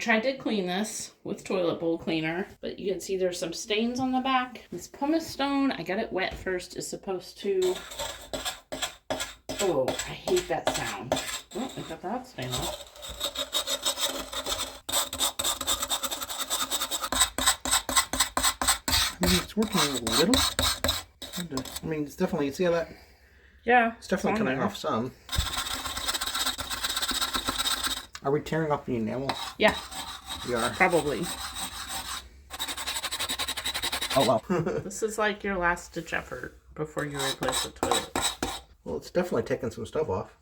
tried to clean this with toilet bowl cleaner, but you can see there's some stains on the back. This pumice stone, I got it wet first, is supposed to... Oh, I hate that sound. Oh, I got that stain off. I mean, it's working a little. I mean, it's definitely, see how that? Yeah. It's definitely coming off some. Are we tearing off the enamel? Yeah. We are. Probably. Oh, wow. This is like your last ditch effort before you replace the toilet. Well, it's definitely taking some stuff off.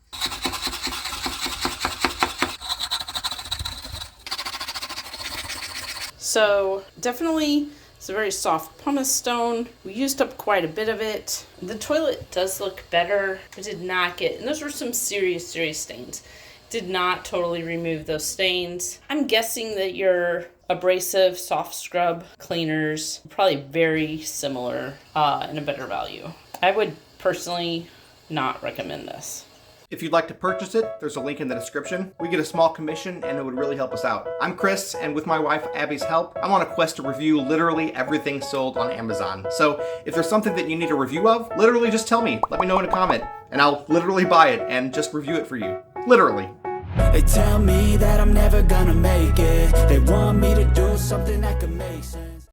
So definitely it's a very soft pumice stone. We used up quite a bit of it. The toilet does look better. It did not get, and those were some serious stains. Did not totally remove those stains. I'm guessing that your abrasive soft scrub cleaners are probably very similar and a better value. I would personally not recommend this. If you'd like to purchase it, there's a link in the description. We get a small commission and it would really help us out. I'm Chris, and with my wife Abby's help, I'm on a quest to review literally everything sold on Amazon. So if there's something that you need a review of, literally just tell me. Let me know in a comment, and I'll literally buy it and just review it for you. Literally. They tell me that I'm never gonna make it. They want me to do something that could make sense.